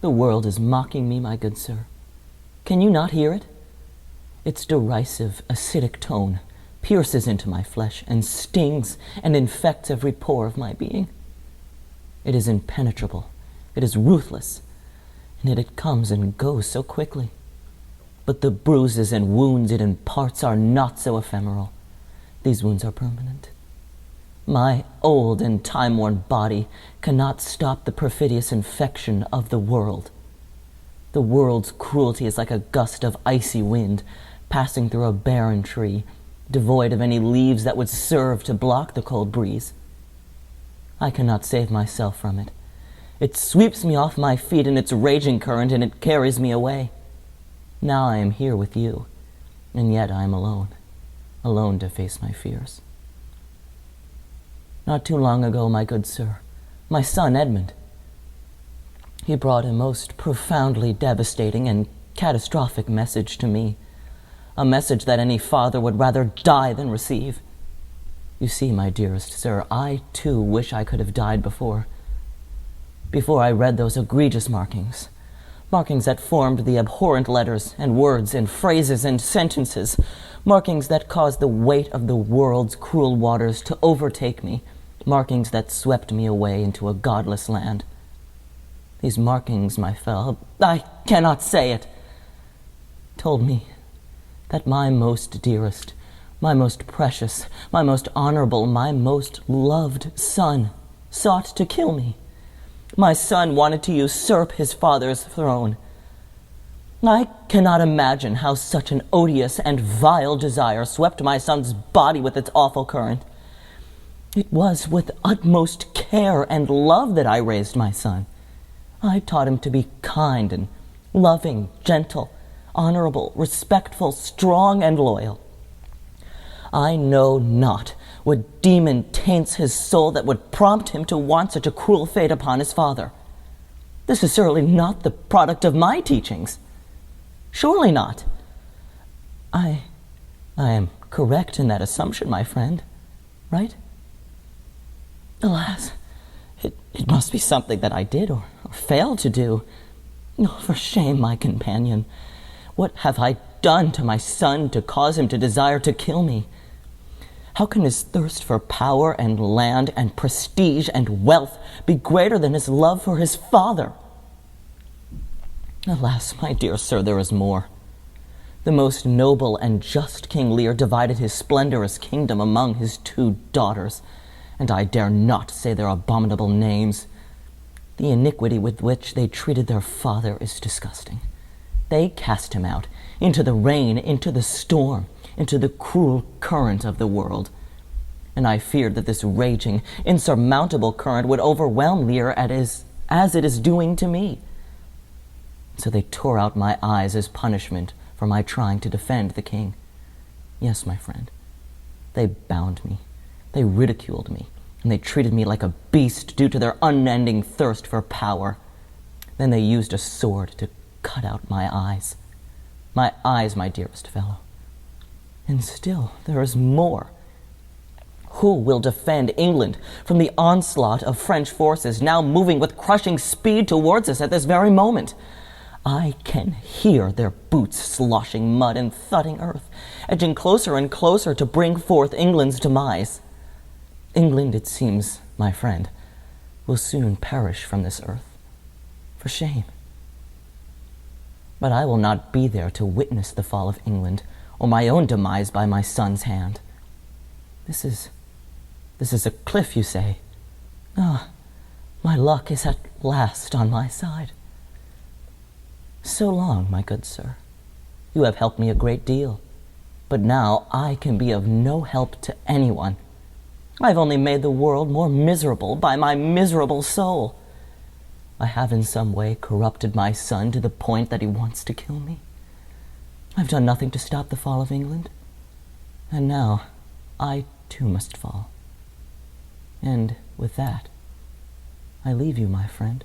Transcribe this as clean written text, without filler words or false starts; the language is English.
The world is mocking me, my good sir. Can you not hear it? Its derisive, acidic tone pierces into my flesh and stings and infects every pore of my being. It is impenetrable, it is ruthless, and yet it comes and goes so quickly. But the bruises and wounds it imparts are not so ephemeral. These wounds are permanent. My old and time-worn body cannot stop the perfidious infection of the world. The world's cruelty is like a gust of icy wind passing through a barren tree, devoid of any leaves that would serve to block the cold breeze. I cannot save myself from it. It sweeps me off my feet in its raging current, and it carries me away. Now I am here with you, and yet I am alone, alone to face my fears. Not too long ago, my good sir, my son Edmund, he brought a most profoundly devastating and catastrophic message to me, a message that any father would rather die than receive. You see, my dearest sir, I too wish I could have died before I read those egregious markings that formed the abhorrent letters and words and phrases and sentences, markings that caused the weight of the world's cruel waters to overtake me, markings that swept me away into a godless land. These markings, my fellow, I cannot say it, told me that my most dearest, my most precious, my most honorable, my most loved son sought to kill me. My son wanted to usurp his father's throne. I cannot imagine how such an odious and vile desire swept my son's body with its awful current. It was with utmost care and love that I raised my son. I taught him to be kind and loving, gentle, honorable, respectful, strong, and loyal. I know not what demon taints his soul that would prompt him to want such a cruel fate upon his father. This is certainly not the product of my teachings. Surely not. I am correct in that assumption, my friend, right? Alas, it must be something that I did or failed to do. Oh, for shame, my companion. What have I done to my son to cause him to desire to kill me? How can his thirst for power and land and prestige and wealth be greater than his love for his father? Alas, my dear sir, there is more. The most noble and just King Lear divided his splendorous kingdom among his 2 daughters, and I dare not say their abominable names. The iniquity with which they treated their father is disgusting. They cast him out into the rain, into the storm, into the cruel current of the world. And I feared that this raging, insurmountable current would overwhelm Lear as it is doing to me. So they tore out my eyes as punishment for my trying to defend the king. Yes, my friend, they bound me, they ridiculed me, and they treated me like a beast due to their unending thirst for power. Then they used a sword to cut out my eyes, my dearest fellow. And still there is more. Who will defend England from the onslaught of French forces now moving with crushing speed towards us at this very moment? I can hear their boots sloshing mud and thudding earth, edging closer and closer to bring forth England's demise. England, it seems, my friend, will soon perish from this earth. For shame. But I will not be there to witness the fall of England, or my own demise by my son's hand. This is a cliff, you say. Ah, my luck is at last on my side. So long, my good sir. You have helped me a great deal, but now I can be of no help to anyone. I've only made the world more miserable by my miserable soul. I have in some way corrupted my son to the point that he wants to kill me. I've done nothing to stop the fall of England, and now I too must fall. And with that, I leave you, my friend.